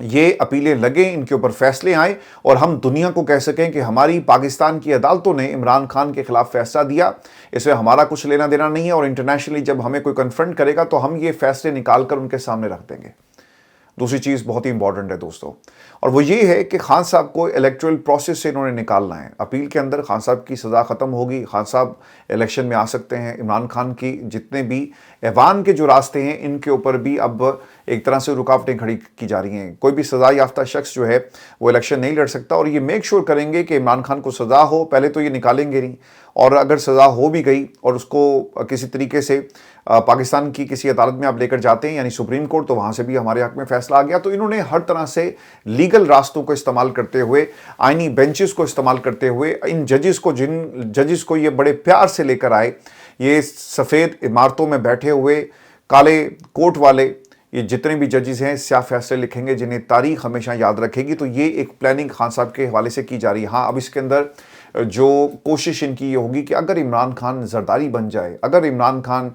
یہ اپیلیں لگیں، ان کے اوپر فیصلے آئیں اور ہم دنیا کو کہہ سکیں کہ ہماری پاکستان کی عدالتوں نے عمران خان کے خلاف فیصلہ دیا، اس میں ہمارا کچھ لینا دینا نہیں ہے، اور انٹرنیشنلی جب ہمیں کوئی کنفرنٹ کرے گا تو ہم یہ فیصلے نکال کر ان کے سامنے رکھ دیں گے۔ دوسری چیز بہت ہی امپورٹنٹ ہے دوستو، اور وہ یہ ہے کہ خان صاحب کو الیکٹرل پروسیس سے انہوں نے نکالنا ہے۔ اپیل کے اندر خان صاحب کی سزا ختم ہوگی، خان صاحب الیکشن میں آ سکتے ہیں۔ عمران خان کی جتنے بھی ایوان کے جو راستے ہیں ان کے اوپر بھی اب ایک طرح سے رکاوٹیں کھڑی کی جا رہی ہیں۔ کوئی بھی سزا یافتہ شخص جو ہے وہ الیکشن نہیں لڑ سکتا، اور یہ میک شور کریں گے کہ عمران خان کو سزا ہو، پہلے تو یہ نکالیں گے نہیں، اور اگر سزا ہو بھی گئی اور اس کو کسی طریقے سے پاکستان کی کسی عدالت میں آپ لے کر جاتے ہیں، یعنی سپریم کورٹ، تو وہاں سے بھی ہمارے حق میں فیصلہ آ گیا۔ تو انہوں نے ہر طرح سے لیگل راستوں کو استعمال کرتے ہوئے، آئینی بینچز کو استعمال کرتے ہوئے، ان جن ججز کو یہ بڑے پیار سے لے کر آئے، یہ سفید عمارتوں میں بیٹھے ہوئے کالے کوٹ والے، یہ جتنے بھی ججز ہیں سیاہ فیصلے لکھیں گے جنہیں تاریخ ہمیشہ یاد رکھے گی۔ تو یہ ایک پلاننگ خان صاحب کے حوالے سے کی جا رہی ہے۔ ہاں، اب اس کے اندر جو کوشش ان کی یہ ہوگی کہ اگر عمران خان زرداری بن جائے، اگر عمران خان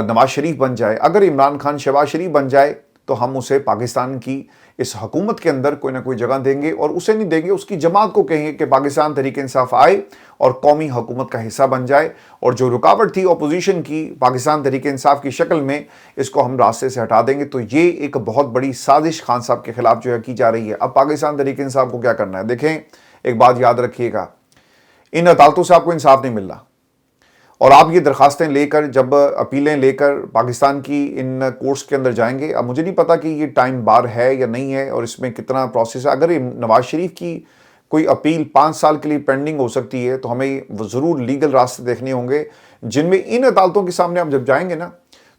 نواز شریف بن جائے، اگر عمران خان شہباز شریف بن جائے، تو ہم اسے پاکستان کی اس حکومت کے اندر کوئی نہ کوئی جگہ دیں گے، اور اسے نہیں دیں گے، اس کی جماعت کو کہیں گے کہ پاکستان تحریک انصاف آئے اور قومی حکومت کا حصہ بن جائے، اور جو رکاوٹ تھی اپوزیشن کی پاکستان تحریک انصاف کی شکل میں، اس کو ہم راستے سے ہٹا دیں گے۔ تو یہ ایک بہت بڑی سازش خان صاحب کے خلاف جو ہے کی جا رہی ہے۔ اب پاکستان تحریک انصاف کو کیا کرنا ہے؟ دیکھیں، ایک بات یاد رکھیے گا، ان عدالتوں سے آپ کو انصاف نہیں مل رہا، اور آپ یہ درخواستیں لے کر، جب اپیلیں لے کر پاکستان کی ان کورٹس کے اندر جائیں گے، اب مجھے نہیں پتا کہ یہ ٹائم بار ہے یا نہیں ہے اور اس میں کتنا پروسیس ہے۔ اگر نواز شریف کی کوئی اپیل 5 سال کے لیے پینڈنگ ہو سکتی ہے، تو ہمیں ضرور لیگل راستے دیکھنے ہوں گے جن میں ان عدالتوں کے سامنے آپ جب جائیں گے نا،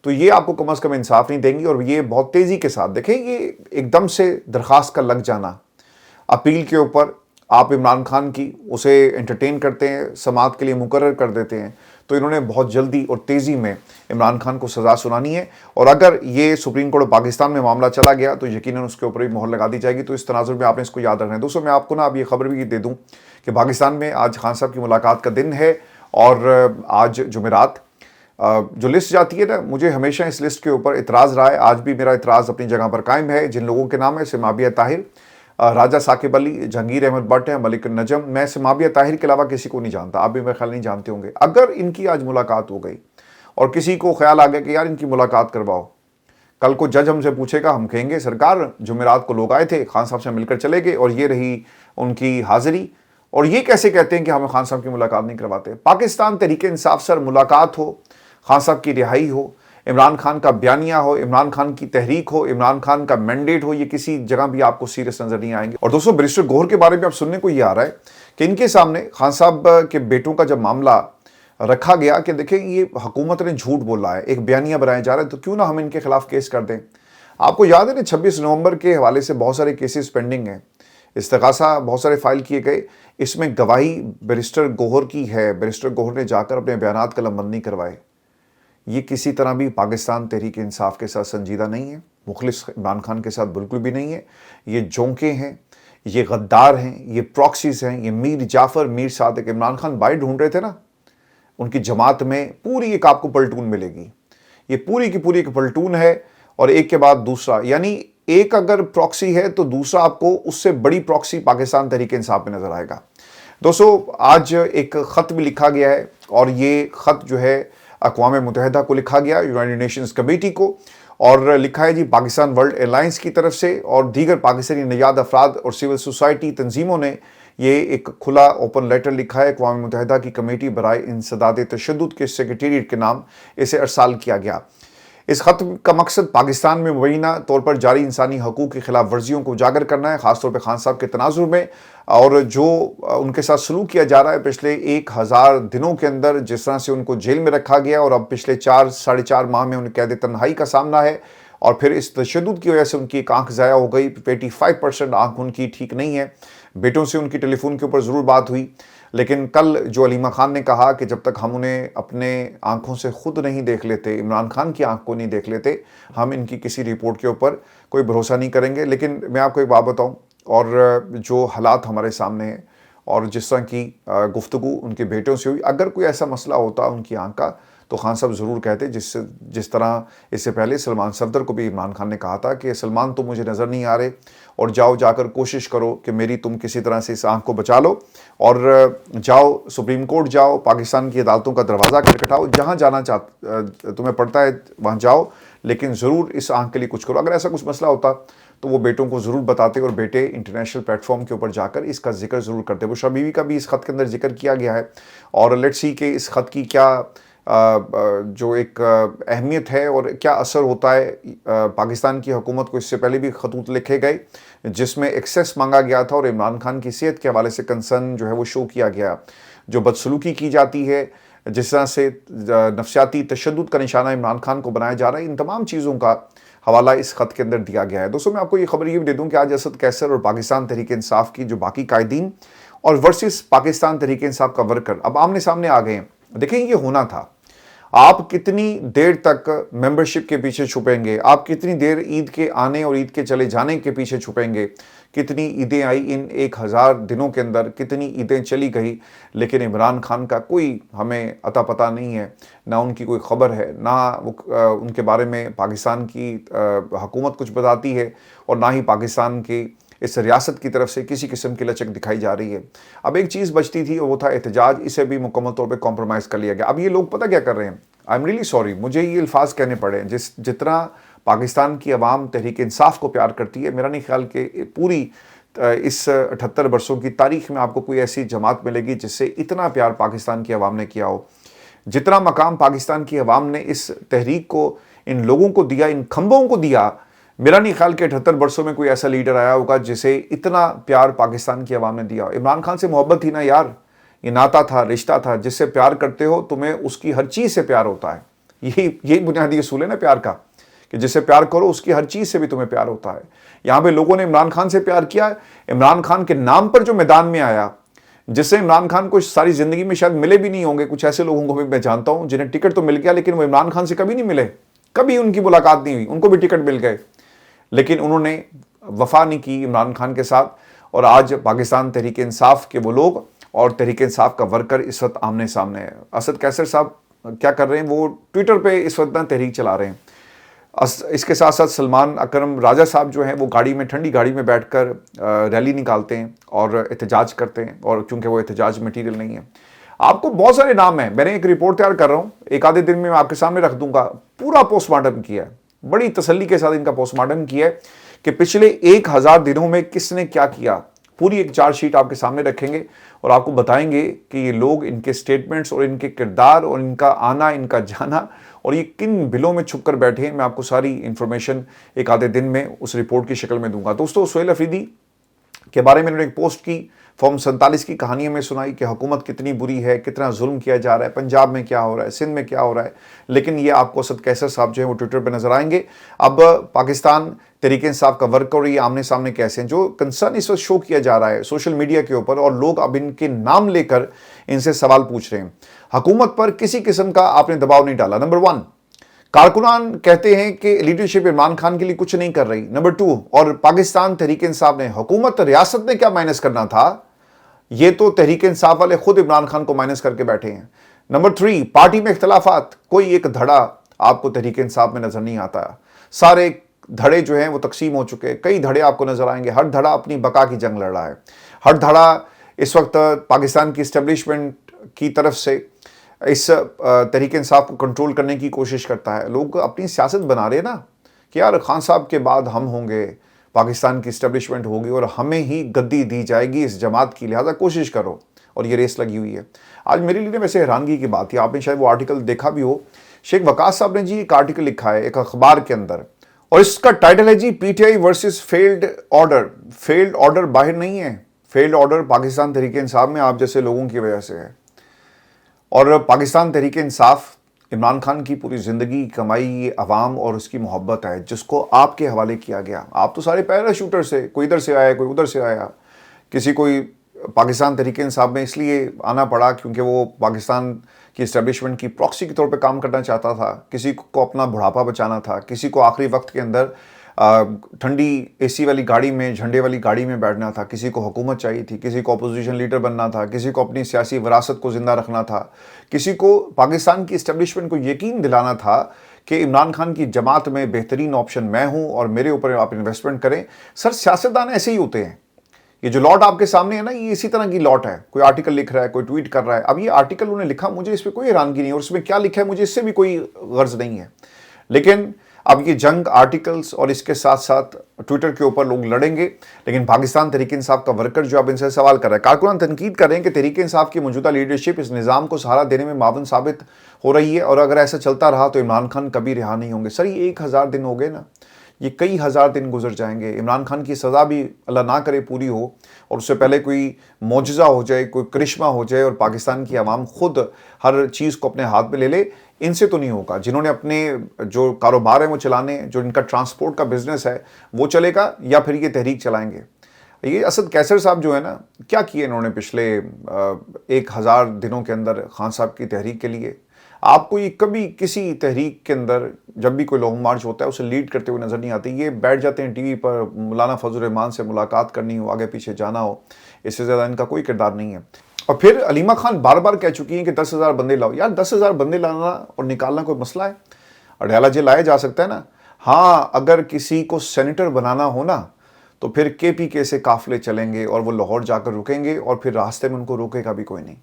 تو یہ آپ کو کم از کم انصاف نہیں دیں گی، اور یہ بہت تیزی کے ساتھ دیکھیں، یہ ایک دم سے درخواست کا لگ جانا اپیل کے اوپر، آپ عمران خان کی اسے انٹرٹین کرتے ہیں، سماعت کے لیے مقرر کر دیتے ہیں، تو انہوں نے بہت جلدی اور تیزی میں عمران خان کو سزا سنانی ہے، اور اگر یہ سپریم کورٹ پاکستان میں معاملہ چلا گیا تو یقیناً اس کے اوپر بھی مہر لگا دی جائے گی۔ تو اس تناظر میں آپ نے اس کو یاد رکھنا ہے۔ دوستوں، میں آپ کو اب یہ خبر بھی دے دوں کہ پاکستان میں آج خان صاحب کی ملاقات کا دن ہے، اور آج جمعرات جو لسٹ جاتی ہے نا، مجھے ہمیشہ اس لسٹ کے اوپر اعتراض رہا ہے، آج بھی میرا اعتراض اپنی جگہ پر قائم ہے۔ جن لوگوں کے نام ہے سمابیہ طاہر، راجہ ثاقب علی، جہانگیر احمد بٹ ہے، ملک النجم، میں سمابیہ طاہر کے علاوہ کسی کو نہیں جانتا، آپ بھی میرے خیال نہیں جانتے ہوں گے۔ اگر ان کی آج ملاقات ہو گئی اور کسی کو خیال آ گیا کہ یار ان کی ملاقات کرواؤ، کل کو جج ہم سے پوچھے گا، ہم کہیں گے سرکار جمعرات کو لوگ آئے تھے، خان صاحب سے مل کر چلے گئے اور یہ رہی ان کی حاضری، اور یہ کیسے کہتے ہیں کہ ہمیں خان صاحب کی ملاقات نہیں کرواتے؟ پاکستان تحریک انصاف سر ملاقات ہو، خان صاحب کی رہائی ہو، عمران خان کا بیانیہ ہو، عمران خان کی تحریک ہو، عمران خان کا مینڈیٹ ہو، یہ کسی جگہ بھی آپ کو سیریس نظر نہیں آئیں گے۔ اور دوستوں، بیرسٹر گوہر کے بارے میں اب سننے کو یہ آ رہا ہے کہ ان کے سامنے خان صاحب کے بیٹوں کا جب معاملہ رکھا گیا کہ دیکھیں یہ حکومت نے جھوٹ بولا ہے، ایک بیانیہ بنایا جا رہا ہے، تو کیوں نہ ہم ان کے خلاف کیس کر دیں۔ آپ کو یاد ہے نا 26 نومبر کے حوالے سے بہت سارے کیسز پینڈنگ ہیں، استغاثہ بہت سارے فائل کیے گئے، اس میں گواہی بیرسٹر گوہر کی ہے، بیرسٹر گوہر نے جا کر اپنے بیانات قلم بندی کروائے۔ یہ کسی طرح بھی پاکستان تحریک انصاف کے ساتھ سنجیدہ نہیں ہے، مخلص عمران خان کے ساتھ بالکل بھی نہیں ہے، یہ جونکے ہیں، یہ غدار ہیں، یہ پراکسیز ہیں، یہ میر جعفر، میر صادق۔ عمران خان بائی ڈھونڈ رہے تھے نا، ان کی جماعت میں پوری ایک آپ کو پلٹون ملے گی، یہ پوری کی پوری ایک پلٹون ہے، اور ایک کے بعد دوسرا، یعنی ایک اگر پراکسی ہے تو دوسرا آپ کو اس سے بڑی پراکسی پاکستان تحریک انصاف میں نظر آئے گا۔ دوستو، آج ایک خط بھی لکھا گیا ہے، اور یہ خط جو ہے اقوام متحدہ کو لکھا گیا، یونائیٹڈ نیشنز کمیٹی کو، اور لکھا ہے جی پاکستان ورلڈ الائنس کی طرف سے، اور دیگر پاکستانی نژاد افراد اور سول سوسائٹی تنظیموں نے یہ ایک کھلا اوپن لیٹر لکھا ہے۔ اقوام متحدہ کی کمیٹی برائے انسداد تشدد کے سیکریٹریٹ کے نام اسے ارسال کیا گیا۔ اس خط کا مقصد پاکستان میں مبینہ طور پر جاری انسانی حقوق کی خلاف ورزیوں کو اجاگر کرنا ہے، خاص طور پہ خان صاحب کے تناظر میں، اور جو ان کے ساتھ سلوک کیا جا رہا ہے پچھلے 1000 دنوں کے اندر، جس طرح سے ان کو جیل میں رکھا گیا، اور اب پچھلے 4.5 ماہ میں انہیں قید تنہائی کا سامنا ہے، اور پھر اس تشدد کی وجہ سے ان کی ایک آنکھ ضائع ہو گئی، 85% آنکھ ان کی ٹھیک نہیں ہے۔ بیٹوں سے ان کی ٹیلی فون کے اوپر ضرور بات ہوئی، لیکن کل جو علیمہ خان نے کہا کہ جب تک ہم انہیں اپنے آنکھوں سے خود نہیں دیکھ لیتے، عمران خان کی آنکھ کو نہیں دیکھ لیتے، ہم ان کی کسی رپورٹ کے اوپر کوئی بھروسہ نہیں کریں گے۔ لیکن میں آپ کو ایک بات بتاؤں، اور جو حالات ہمارے سامنے ہیں اور جس طرح کی گفتگو ان کے بیٹوں سے ہوئی، اگر کوئی ایسا مسئلہ ہوتا ان کی آنکھ کا، تو خان صاحب ضرور کہتے جس طرح اس سے پہلے سلمان صفدر کو بھی عمران خان نے کہا تھا کہ سلمان تم مجھے نظر نہیں آ رہے اور جا کر کوشش کرو کہ میری تم کسی طرح سے اس آنکھ کو بچا لو اور جاؤ سپریم کورٹ جاؤ، پاکستان کی عدالتوں کا دروازہ کھٹکھٹاؤ، جہاں جانا تمہیں پڑتا ہے وہاں جاؤ، لیکن ضرور اس آنکھ کے لیے کچھ کرو۔ اگر ایسا کچھ مسئلہ ہوتا تو وہ بیٹوں کو ضرور بتاتے اور بیٹے انٹرنیشنل پلیٹ فارم کے اوپر جا کر اس کا ذکر ضرور کرتے۔ بشریٰ بیوی کا بھی اس خط کے اندر ذکر کیا گیا ہے اور لیٹس سی کہ اس خط کی کیا جو ایک اہمیت ہے اور کیا اثر ہوتا ہے۔ پاکستان کی حکومت کو اس سے پہلے بھی خطوط لکھے گئے جس میں ایکسیس مانگا گیا تھا اور عمران خان کی صحت کے حوالے سے کنسرن جو ہے وہ شو کیا گیا، جو بدسلوکی کی جاتی ہے، جس طرح سے نفسیاتی تشدد کا نشانہ عمران خان کو بنایا جا رہا ہے، ان تمام چیزوں کا حوالہ اس خط کے اندر دیا گیا ہے۔ دوستوں میں آپ کو یہ خبر یہ بھی دے دوں کہ آج اسد قیصر اور پاکستان تحریک انصاف کی جو باقی قائدین اور ورسز پاکستان تحریک انصاف کا ورکر اب آمنے سامنے آ گئے ہیں۔ دیکھیں یہ ہونا تھا، آپ کتنی دیر تک ممبرشپ کے پیچھے چھپیں گے، آپ کتنی دیر عید کے آنے اور عید کے چلے جانے کے پیچھے چھپیں گے، کتنی عیدیں آئی ان 1000 دنوں کے اندر، کتنی عیدیں چلی گئی، لیکن عمران خان کا کوئی ہمیں عطا پتہ نہیں ہے، نہ ان کی کوئی خبر ہے، نہ ان کے بارے میں پاکستان کی حکومت کچھ بتاتی ہے اور نہ ہی پاکستان کی اس ریاست کی طرف سے کسی قسم کی لچک دکھائی جا رہی ہے۔ اب ایک چیز بچتی تھی وہ تھا احتجاج، اسے بھی مکمل طور پہ کمپرومائز کر لیا گیا۔ اب یہ لوگ پتہ کیا کر رہے ہیں، آئی ایم ریئلی سوری، مجھے یہ الفاظ کہنے پڑے ہیں، جتنا پاکستان کی عوام تحریک انصاف کو پیار کرتی ہے، میرا نہیں خیال کہ پوری اس 78 برسوں کی تاریخ میں آپ کو کوئی ایسی جماعت ملے گی جس سے اتنا پیار پاکستان کی عوام نے کیا ہو، جتنا مقام پاکستان کی عوام نے اس تحریک کو، ان لوگوں کو دیا، ان کھمبوں کو دیا۔ میرا نہیں خیال کہ 78 برسوں میں کوئی ایسا لیڈر آیا ہوگا جسے اتنا پیار پاکستان کی عوام نے دیا۔ عمران خان سے محبت تھی نا یار، یہ ناتا تھا، رشتہ تھا، جس سے پیار کرتے ہو تمہیں اس کی ہر چیز سے پیار ہوتا ہے۔ یہی بنیادی اصول ہے نا پیار کا، کہ جس سے پیار کرو اس کی ہر چیز سے بھی تمہیں پیار ہوتا ہے۔ یہاں پہ لوگوں نے عمران خان سے پیار کیا، عمران خان کے نام پر جو میدان میں آیا، جس سے عمران خان کو ساری زندگی میں شاید ملے بھی نہیں ہوں گے، کچھ ایسے لوگوں کو بھی میں جانتا ہوں جنہیں ٹکٹ تو مل گیا لیکن وہ عمران خان سے کبھی نہیں ملے، کبھی ان کی ملاقات نہیں ہوئی، ان کو بھی ٹکٹ مل گئے لیکن انہوں نے وفا نہیں کی عمران خان کے ساتھ۔ اور آج پاکستان تحریک انصاف کے وہ لوگ اور تحریک انصاف کا ورکر اس وقت آمنے سامنے ہے۔ اسد قیصر صاحب کیا کر رہے ہیں، وہ ٹویٹر پہ اس وقت تحریک چلا رہے ہیں۔ اس کے ساتھ ساتھ سلمان اکرم راجہ صاحب جو ہیں وہ گاڑی میں، ٹھنڈی گاڑی میں بیٹھ کر ریلی نکالتے ہیں اور احتجاج کرتے ہیں، اور چونکہ وہ احتجاج مٹیریل نہیں ہے۔ آپ کو بہت سارے نام ہیں، میں نے ایک رپورٹ تیار کر رہا ہوں، ایک آدھے دن میں آپ کے سامنے رکھ دوں گا، پورا پوسٹ مارٹم کیا ہے، بڑی تسلی کے ساتھ ان کا پوسٹ مارٹم کیا ہے کہ پچھلے 1000 دنوں میں کس نے کیا کیا۔ پوری ایک چارٹ شیٹ آپ کے سامنے رکھیں گے اور آپ کو بتائیں گے کہ یہ لوگ، ان کے سٹیٹمنٹس اور ان کے کردار اور ان کا آنا، ان کا جانا، اور یہ کن بلوں میں چھپ کر بیٹھے ہیں، میں آپ کو ساری انفارمیشن ایک آدھے دن میں اس رپورٹ کی شکل میں دوں گا۔ دوستو، سہیل افریدی کے بارے میں انہوں نے ایک پوسٹ کی، فارم 47 کی کہانیاں میں سنائی کہ حکومت کتنی بری ہے، کتنا ظلم کیا جا رہا ہے، پنجاب میں کیا ہو رہا ہے، سندھ میں کیا ہو رہا ہے، لیکن یہ آپ کو اسد قیصر صاحب جو ہیں وہ ٹویٹر پہ نظر آئیں گے۔ اب پاکستان تحریک انصاف کا ورک اور یہ آمنے سامنے کیسے ہیں، جو کنسرن اس وقت شو کیا جا رہا ہے سوشل میڈیا کے اوپر، اور لوگ اب ان کے نام لے کر ان سے سوال پوچھ رہے ہیں۔ حکومت پر کسی قسم کا آپ نے دباؤ نہیں ڈالا، نمبر 1۔ کارکنان کہتے ہیں کہ لیڈرشپ عمران خان کے لیے کچھ نہیں کر رہی، نمبر 2۔ اور پاکستان تحریک انصاف نے، حکومت ریاست نے کیا مائنس کرنا تھا، یہ تو تحریک انصاف والے خود عمران خان کو مائنس کر کے بیٹھے ہیں۔ نمبر 3، پارٹی میں اختلافات، کوئی ایک دھڑا آپ کو تحریک انصاف میں نظر نہیں آتا، سارے دھڑے جو ہیں وہ تقسیم ہو چکے، کئی دھڑے آپ کو نظر آئیں گے، ہر دھڑا اپنی بقا کی جنگ لڑ رہا ہے، ہر دھڑا اس وقت پاکستان کی اسٹیبلشمنٹ کی طرف سے اس تحریک انصاف کو کنٹرول کرنے کی کوشش کرتا ہے۔ لوگ اپنی سیاست بنا رہے ہیں نا کہ یار خان صاحب کے بعد ہم ہوں گے، پاکستان کی اسٹیبلشمنٹ ہوگی اور ہمیں ہی گدی دی جائے گی اس جماعت کی، لہذا کوشش کرو، اور یہ ریس لگی ہوئی ہے۔ آج میرے لیے ویسے حیرانگی کی بات ہے، آپ نے شاید وہ آرٹیکل دیکھا بھی ہو، شیخ وقاص صاحب نے جی ایک آرٹیکل لکھا ہے ایک اخبار کے اندر، اور اس کا ٹائٹل ہے G P T I versus field order. Field order باہر نہیں ہے، فیلڈ آرڈر پاکستان تحریک انصاف میں آپ جیسے لوگوں کی وجہ سے ہے۔ اور پاکستان تحریک انصاف، عمران خان کی پوری زندگی کمائی یہ عوام اور اس کی محبت ہے جس کو آپ کے حوالے کیا گیا۔ آپ تو سارے پیرا شوٹر سے، کوئی ادھر سے آیا، کوئی ادھر سے آیا، کسی کوئی پاکستان تحریک انصاف میں اس لیے آنا پڑا کیونکہ وہ پاکستان کی اسٹیبلشمنٹ کی پراکسی کے طور پہ کام کرنا چاہتا تھا، کسی کو اپنا بڑھاپا بچانا تھا، کسی کو آخری وقت کے اندر ٹھنڈی اے سی والی گاڑی میں، جھنڈے والی گاڑی میں بیٹھنا تھا، کسی کو حکومت چاہیے تھی، کسی کو اپوزیشن لیڈر بننا تھا، کسی کو اپنی سیاسی وراثت کو زندہ رکھنا تھا، کسی کو پاکستان کی اسٹیبلشمنٹ کو یقین دلانا تھا کہ عمران خان کی جماعت میں بہترین آپشن میں ہوں اور میرے اوپر آپ انویسٹمنٹ کریں۔ سر سیاستدان ایسے ہی ہوتے ہیں۔ یہ جو لاٹ آپ کے سامنے ہے نا، یہ اسی طرح کی لاٹ ہے۔ کوئی آرٹیکل لکھ رہا ہے، کوئی ٹویٹ کر رہا ہے۔ اب یہ آرٹیکل انہوں نے لکھا، مجھے اس پہ کوئی حیرانگی نہیں، اور اس میں کیا لکھا ہے مجھے اس سے بھی کوئی غرض نہیں ہے۔ لیکن اب یہ جنگ آرٹیکلز اور اس کے ساتھ ساتھ ٹویٹر کے اوپر لوگ لڑیں گے، لیکن پاکستان تحریک انصاف کا ورکر جو اب ان سے سوال کر رہا ہے، کارکنان تنقید کر رہے ہیں کہ تحریک انصاف کی موجودہ لیڈرشپ اس نظام کو سہارا دینے میں معاون ثابت ہو رہی ہے، اور اگر ایسا چلتا رہا تو عمران خان کبھی رہا نہیں ہوں گے۔ سر یہ 1000 دن ہو گئے نا، یہ کئی ہزار دن گزر جائیں گے، عمران خان کی سزا بھی اللہ نہ کرے پوری ہو، اور اس سے پہلے کوئی معجزہ ہو جائے، کوئی کرشمہ ہو جائے اور پاکستان کی عوام خود ہر چیز کو اپنے ہاتھ میں لے لے۔ ان سے تو نہیں ہوگا۔ جنہوں نے اپنے جو کاروبار ہیں وہ چلانے، جو ان کا ٹرانسپورٹ کا بزنس ہے وہ چلے گا، یا پھر یہ تحریک چلائیں گے۔ یہ اسد کیسر صاحب جو ہے نا، کیا کیے انہوں نے پچھلے 1000 دنوں کے اندر خان صاحب کی تحریک کے لیے؟ آپ کو یہ کبھی کسی تحریک کے اندر جب بھی کوئی لانگ مارچ ہوتا ہے اسے لیڈ کرتے ہوئے نظر نہیں آتے۔ یہ بیٹھ جاتے ہیں ٹی وی پر، مولانا فضل الرحمان سے ملاقات کرنی ہو، آگے پیچھے جانا ہو، اس سے زیادہ ان کا کوئی کردار نہیں ہے۔ اور پھر علیمہ خان بار بار کہہ چکی ہیں کہ 10,000 بندے لاؤ۔ یار 10,000 بندے لانا اور نکالنا کوئی مسئلہ ہے؟ اڈیالہ جیل لایا جا سکتا ہے نا۔ ہاں اگر کسی کو سینیٹر بنانا ہو نا تو پھر KPK سے قافلے چلیں گے اور وہ لاہور جا کر رکیں گے، اور پھر راستے میں ان کو روکے گا بھی کوئی نہیں،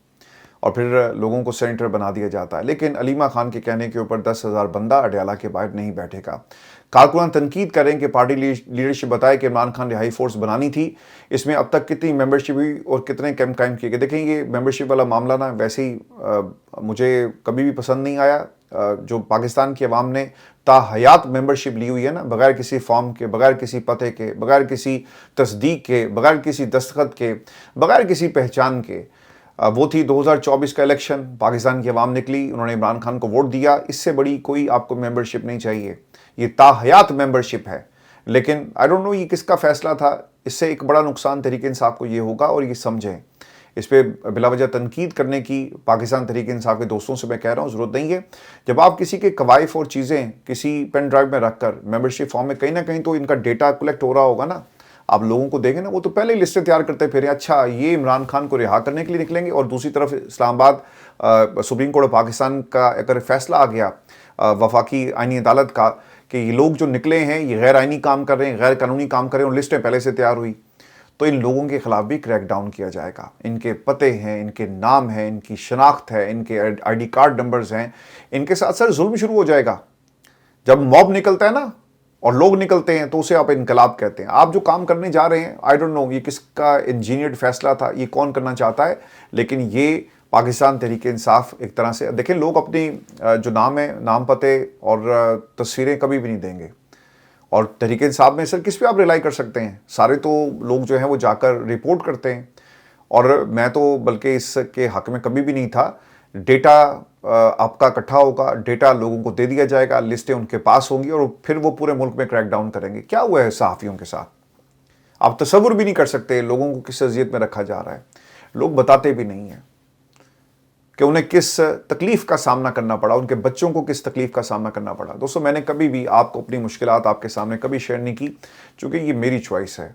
اور پھر لوگوں کو سینیٹر بنا دیا جاتا ہے۔ لیکن علیمہ خان کے کہنے کے اوپر 10,000 بندہ اڈیالہ کے باہر نہیں بیٹھے گا۔ کارکنان تنقید کریں کہ پارٹی لیڈرشپ بتائے کہ عمران خان رہائی فورس بنانی تھی، اس میں اب تک کتنی ممبرشپ ہوئی اور کتنے کیمپ قائم کیے گئے۔ دیکھیں یہ ممبرشپ والا معاملہ نا ویسے ہی مجھے کبھی بھی پسند نہیں آیا۔ جو پاکستان کی عوام نے تا حیات ممبرشپ لی ہوئی ہے نا، بغیر کسی فارم کے، بغیر کسی پتے کے، بغیر کسی تصدیق کے، بغیر کسی دستخط کے، بغیر کسی پہچان کے، وہ تھی 2024 کا الیکشن، پاکستان کی عوام نکلی، انہوں نے عمران خان کو ووٹ دیا۔ اس سے بڑی کوئی آپ کو ممبرشپ نہیں چاہیے، یہ تا حیات ممبرشپ ہے۔ لیکن آئی ڈونٹ نو یہ کس کا فیصلہ تھا۔ اس سے ایک بڑا نقصان تحریک انصاف کو یہ ہوگا، اور یہ سمجھیں، اس پہ بلا وجہ تنقید کرنے کی پاکستان تحریک انصاف کے دوستوں سے میں کہہ رہا ہوں ضرورت نہیں ہے۔ جب آپ کسی کے قوائف اور چیزیں کسی پین ڈرائیو میں رکھ کر ممبرشپ فارم میں کہیں نہ کہیں تو ان کا ڈیٹا کلیکٹ ہو رہا ہوگا نا، آپ لوگوں کو دیکھیں نا، وہ تو پہلے ہی لسٹیں تیار کرتے پھر اچھا یہ عمران خان کو رہا کرنے کے لیے نکلیں گے، اور دوسری طرف اسلام آباد سپریم کورٹ آف پاکستان کا اگر فیصلہ آ گیا وفاقی آئینی عدالت کا کہ یہ لوگ جو نکلے ہیں یہ غیر آئینی کام کر رہے ہیں، غیر قانونی کام کر رہے ہیں، اور لسٹیں پہلے سے تیار ہوئی، تو ان لوگوں کے خلاف بھی کریک ڈاؤن کیا جائے گا۔ ان کے پتے ہیں، ان کے نام ہیں، ان کی شناخت ہے، ان کے ID کارڈ نمبرز ہیں، ان کے ساتھ سر ظلم شروع ہو جائے گا۔ جب موب نکلتا ہے نا اور لوگ نکلتے ہیں تو اسے آپ انقلاب کہتے ہیں۔ آپ جو کام کرنے جا رہے ہیں آئی ڈونٹ نو یہ کس کا انجینئرڈ فیصلہ تھا، یہ کون کرنا چاہتا ہے، لیکن یہ پاکستان تحریک انصاف ایک طرح سے دیکھیں، لوگ اپنی جو نام ہے، نام پتے اور تصویریں کبھی بھی نہیں دیں گے۔ اور تحریک انصاف میں سر کس پہ آپ ریلائی کر سکتے ہیں؟ سارے تو لوگ جو ہیں وہ جا کر رپورٹ کرتے ہیں، اور میں تو بلکہ اس کے حق میں کبھی بھی نہیں تھا۔ ڈیٹا آپ کا اکٹھا ہوگا، ڈیٹا لوگوں کو دے دیا جائے گا، لسٹیں ان کے پاس ہوں گی، اور پھر وہ پورے ملک میں کریک ڈاؤن کریں گے۔ کیا ہوا ہے صحافیوں کے ساتھ؟ آپ تصور بھی نہیں کر سکتے لوگوں کو کس اذیت میں رکھا جا رہا ہے۔ لوگ بتاتے بھی نہیں ہیں کہ انہیں کس تکلیف کا سامنا کرنا پڑا، ان کے بچوں کو کس تکلیف کا سامنا کرنا پڑا۔ دوستو میں نے کبھی بھی آپ کو اپنی مشکلات آپ کے سامنے کبھی شیئر نہیں کی، چونکہ یہ میری چوائس ہے،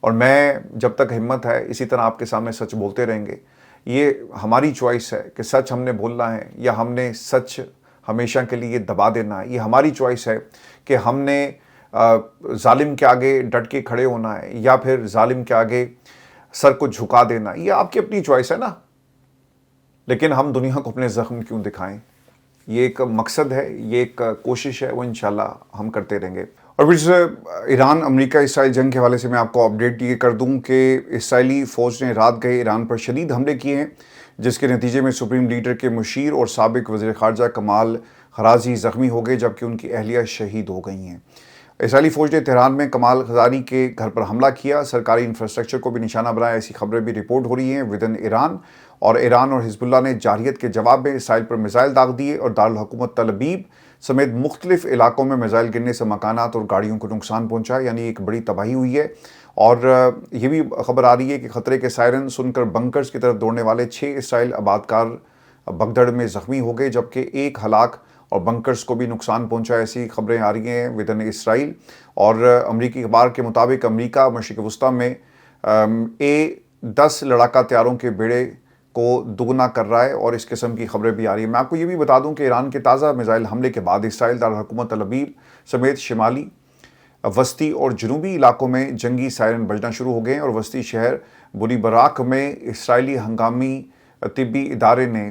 اور میں جب تک ہمت ہے اسی طرح آپ کے سامنے سچ بولتے رہیں گے۔ یہ ہماری چوائس ہے کہ سچ ہم نے بولنا ہے یا ہم نے سچ ہمیشہ کے لیے دبا دینا ہے۔ یہ ہماری چوائس ہے کہ ہم نے ظالم کے آگے ڈٹ کے کھڑے ہونا ہے یا پھر ظالم کے آگے سر کو جھکا دینا۔ یہ آپ کی اپنی چوائس ہے نا، لیکن ہم دنیا کو اپنے زخم کیوں دکھائیں؟ یہ ایک مقصد ہے، یہ ایک کوشش ہے، وہ انشاءاللہ ہم کرتے رہیں گے۔ اور پھر ایران امریکہ اسرائیل جنگ کے حوالے سے میں آپ کو اپڈیٹ یہ کر دوں کہ اسرائیلی فوج نے رات گئے ایران پر شدید حملے کیے ہیں، جس کے نتیجے میں سپریم لیڈر کے مشیر اور سابق وزیر خارجہ کمال خرازی زخمی ہو گئے، جبکہ ان کی اہلیہ شہید ہو گئی ہیں۔ اسرائیلی فوج نے تہران میں کمال خزاری کے گھر پر حملہ کیا، سرکاری انفراسٹرکچر کو بھی نشانہ بنایا، ایسی خبریں بھی رپورٹ ہو رہی ہیں ودن ایران۔ اور ایران اور حزب اللہ نے جارحیت کے جواب میں اسرائیل پر میزائل داغ دیے، اور دارالحکومت تل ابیب سمیت مختلف علاقوں میں میزائل گرنے سے مکانات اور گاڑیوں کو نقصان پہنچا، یعنی ایک بڑی تباہی ہوئی ہے۔ اور یہ بھی خبر آ رہی ہے کہ خطرے کے سائرن سن کر بنکرز کی طرف دوڑنے والے 6 اسرائیل آبادکار بگدڑ میں زخمی ہو گئے، جبکہ 1 ہلاک اور بنکرز کو بھی نقصان پہنچا، ایسی خبریں آ رہی ہیں ودن اسرائیل۔ اور امریکی اخبار کے مطابق امریکہ مشرق وسطیٰ میں A-10 لڑاکا طیاروں کے بیڑے کو دگنا کر رہا ہے، اور اس قسم کی خبریں بھی آ رہی ہیں۔ میں آپ کو یہ بھی بتا دوں کہ ایران کے تازہ میزائل حملے کے بعد اسرائیل دارالحکومت تل ابیب سمیت شمالی، وسطی اور جنوبی علاقوں میں جنگی سائرن بجنا شروع ہو گئے ہیں، اور وسطی شہر بنی براق میں اسرائیلی ہنگامی طبی ادارے نے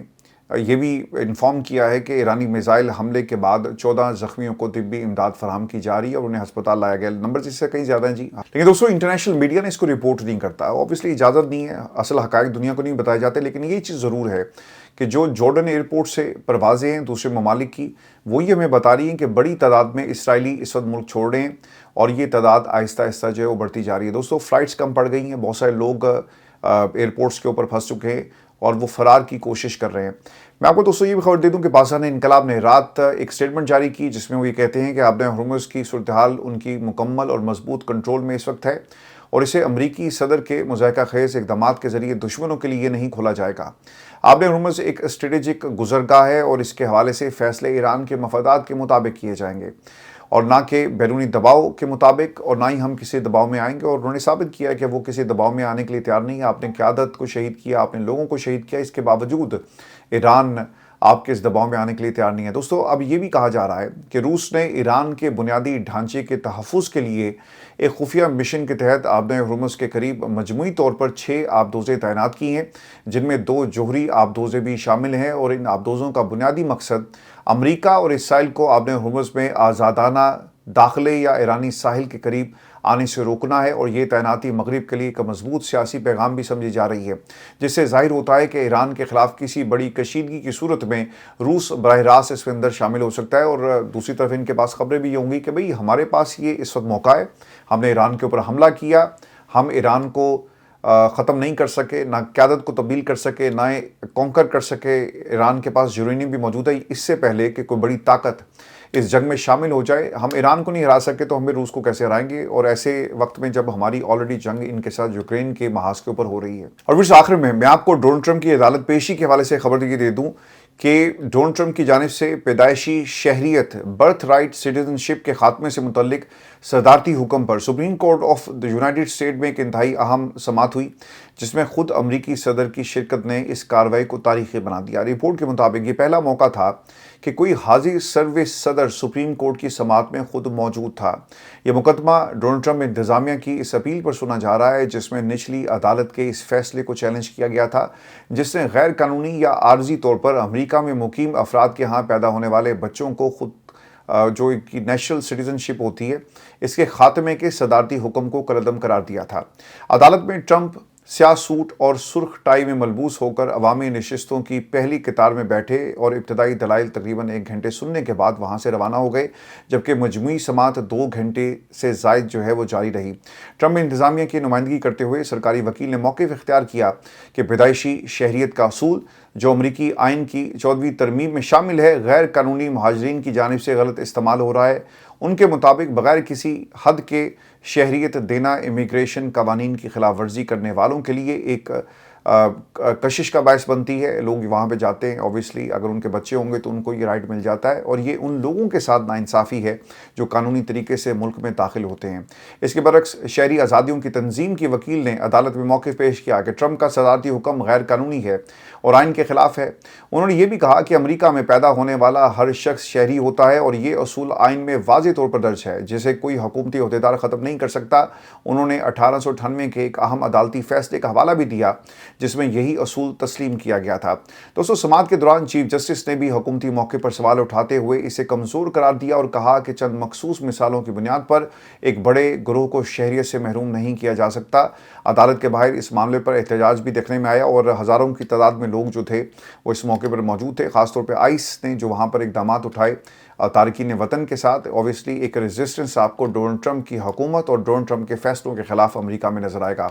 یہ بھی انفارم کیا ہے کہ ایرانی میزائل حملے کے بعد 14 زخمیوں کو طبی امداد فراہم کی جا رہی ہے اور انہیں ہسپتال لایا گیا۔ نمبر اس سے کہیں زیادہ ہیں جی، لیکن دوستوں انٹرنیشنل میڈیا نے اس کو رپورٹ نہیں کرتا، اوبویسلی اجازت نہیں ہے، اصل حقائق دنیا کو نہیں بتائے جاتے، لیکن یہ چیز ضرور ہے کہ جو جارڈن ایئرپورٹ سے پروازیں ہیں دوسرے ممالک کی، وہ یہ ہمیں بتا رہی ہیں کہ بڑی تعداد میں اسرائیلی اس وقت ملک چھوڑ رہے ہیں، اور یہ تعداد آہستہ آہستہ جو ہے وہ بڑھتی جا رہی ہے۔ دوستوں فلائٹس کم پڑ گئی ہیں، بہت سارے لوگ ایئرپورٹس کے اوپر پھنس چکے ہیں اور وہ فرار کی کوشش کر رہے ہیں۔ میں آپ کو دوستوں یہ بھی خبر دے دوں کہ پاکستان انقلاب نے رات ایک سٹیٹمنٹ جاری کی، جس میں وہ یہ کہتے ہیں کہ آبِ ہرمز کی صورتحال ان کی مکمل اور مضبوط کنٹرول میں اس وقت ہے، اور اسے امریکی صدر کے مضحکہ خیز اقدامات کے ذریعے دشمنوں کے لیے نہیں کھولا جائے گا۔ آبِ ہرمز ایک اسٹریٹجک گزرگاہ ہے، اور اس کے حوالے سے فیصلے ایران کے مفادات کے مطابق کیے جائیں گے، اور نہ کہ بیرونی دباؤ کے مطابق، اور نہ ہی ہم کسی دباؤ میں آئیں گے۔ اور انہوں نے ثابت کیا کہ وہ کسی دباؤ میں آنے کے لیے تیار نہیں ہے۔ آپ نے قیادت کو شہید کیا، آپ نے لوگوں کو شہید کیا، اس کے باوجود ایران آپ کے اس دباؤ میں آنے کے لیے تیار نہیں ہے۔ دوستو اب یہ بھی کہا جا رہا ہے کہ روس نے ایران کے بنیادی ڈھانچے کے تحفظ کے لیے ایک خفیہ مشن کے تحت آبِ ہرمز کے قریب مجموعی طور پر 6 آبدوزیں تعینات کی ہیں، جن میں 2 جوہری آبدوزیں بھی شامل ہیں، اور ان آبدوزوں کا بنیادی مقصد امریکہ اور اسرائیل کو آبِ ہرمز میں آزادانہ داخلے یا ایرانی ساحل کے قریب آنے سے روکنا ہے، اور یہ تعیناتی مغرب کے لیے ایک مضبوط سیاسی پیغام بھی سمجھی جا رہی ہے، جس سے ظاہر ہوتا ہے کہ ایران کے خلاف کسی بڑی کشیدگی کی صورت میں روس براہ راست اس کے اندر شامل ہو سکتا ہے۔ اور دوسری طرف ان کے پاس خبریں بھی یہ ہوں گی کہ بھئی ہمارے پاس یہ اس وقت موقع ہے، ہم نے ایران کے اوپر حملہ کیا، ہم ایران کو ختم نہیں کر سکے، نہ قیادت کو تبدیل کر سکے، نہ کانکر کر سکے، ایران کے پاس یورینیم بھی موجود ہے، اس سے پہلے کہ کوئی بڑی طاقت اس جنگ میں شامل ہو جائے۔ ہم ایران کو نہیں ہرا سکے تو ہمیں روس کو کیسے ہرائیں گے، اور ایسے وقت میں جب ہماری آلریڈی جنگ ان کے ساتھ یوکرین کے محاذ کے اوپر ہو رہی ہے۔ اور پھر آخر میں آپ کو ڈونلڈ ٹرمپ کی عدالت پیشی کے حوالے سے خبر دے دوں کہ ڈونلڈ ٹرمپ کی جانب سے پیدائشی شہریت برتھ رائٹ سٹیزن شپ کے خاتمے سے متعلق صدارتی حکم پر Supreme Court of the United State میں ایک انتہائی اہم سماعت ہوئی، جس میں خود امریکی صدر کی شرکت نے اس کارروائی کو تاریخی بنا دیا۔ رپورٹ کے مطابق یہ پہلا موقع تھا کہ کوئی حاضر سروس صدر سپریم کورٹ کی سماعت میں خود موجود تھا۔ یہ مقدمہ ڈونلڈ ٹرمپ انتظامیہ کی اس اپیل پر سنا جا رہا ہے، جس میں نچلی عدالت کے اس فیصلے کو چیلنج کیا گیا تھا، جس نے غیر قانونی یا عارضی طور پر امریکہ میں مقیم افراد کے ہاں پیدا ہونے والے بچوں کو خود جو کی نیشنل سٹیزن شپ ہوتی ہے، اس کے خاتمے کے صدارتی حکم کو کالعدم قرار دیا تھا۔ عدالت میں ٹرمپ سیاہ سوٹ اور سرخ ٹائی میں ملبوس ہو کر عوامی نشستوں کی پہلی قطار میں بیٹھے، اور ابتدائی دلائل تقریباً 1 گھنٹے سننے کے بعد وہاں سے روانہ ہو گئے، جبکہ مجموعی سماعت 2 گھنٹے سے زائد جو ہے وہ جاری رہی۔ ٹرمپ انتظامیہ کی نمائندگی کرتے ہوئے سرکاری وکیل نے موقف اختیار کیا کہ پیدائشی شہریت کا اصول، جو امریکی آئین کی 14ویں ترمیم میں شامل ہے، غیر قانونی مہاجرین کی جانب سے غلط استعمال ہو رہا ہے۔ ان کے مطابق بغیر کسی حد کے شہریت دینا امیگریشن قوانین کی خلاف ورزی کرنے والوں کے لیے ایک کشش کا باعث بنتی ہے۔ لوگ وہاں پہ جاتے ہیں، اوبویسلی اگر ان کے بچے ہوں گے تو ان کو یہ رائٹ مل جاتا ہے، اور یہ ان لوگوں کے ساتھ ناانصافی ہے جو قانونی طریقے سے ملک میں داخل ہوتے ہیں۔ اس کے برعکس شہری آزادیوں کی تنظیم کی وکیل نے عدالت میں موقف پیش کیا کہ ٹرمپ کا صدارتی حکم غیر قانونی ہے اور آئین کے خلاف ہے۔ انہوں نے یہ بھی کہا کہ امریکہ میں پیدا ہونے والا ہر شخص شہری ہوتا ہے، اور یہ اصول آئین میں واضح طور پر درج ہے، جسے کوئی حکومتی عہدیدار ختم نہیں کر سکتا۔ انہوں نے 1898 کے ایک اہم عدالتی فیصلے کا حوالہ بھی دیا، جس میں یہی اصول تسلیم کیا گیا تھا۔ دوستو سماعت کے دوران چیف جسٹس نے بھی حکومتی موقع پر سوال اٹھاتے ہوئے اسے کمزور قرار دیا، اور کہا کہ چند مخصوص مثالوں کی بنیاد پر ایک بڑے گروہ کو شہریت سے محروم نہیں کیا جا سکتا۔ عدالت کے باہر اس معاملے پر احتجاج بھی دیکھنے میں آیا، اور ہزاروں کی تعداد میں لوگ جو تھے وہ اس موقع پر موجود تھے، خاص طور پہ آئس نے جو وہاں پر اقدامات اٹھائے تارکین وطن کے ساتھ۔ اوبویسلی ایک ریزسٹنس آپ کو ڈونلڈ ٹرمپ کی حکومت اور ڈونلڈ ٹرمپ کے فیصلوں کے خلاف امریکہ میں نظر آئے گا۔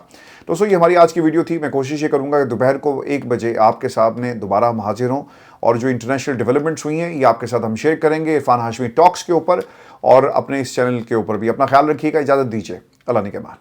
دوستو یہ ہماری آج کی ویڈیو تھی۔ میں کوشش یہ کروں گا کہ دوپہر کو 1 بجے آپ کے سامنے دوبارہ ہم حاضر ہوں، اور جو انٹرنیشنل ڈیولپمنٹس ہوئی ہیں یہ آپ کے ساتھ ہم شیئر کریں گے عرفان ہاشمی ٹاکس کے اوپر، اور اپنے اس چینل کے اوپر بھی۔ اپنا خیال رکھیے گا، اجازت دیجیے، اللہ نگہبان۔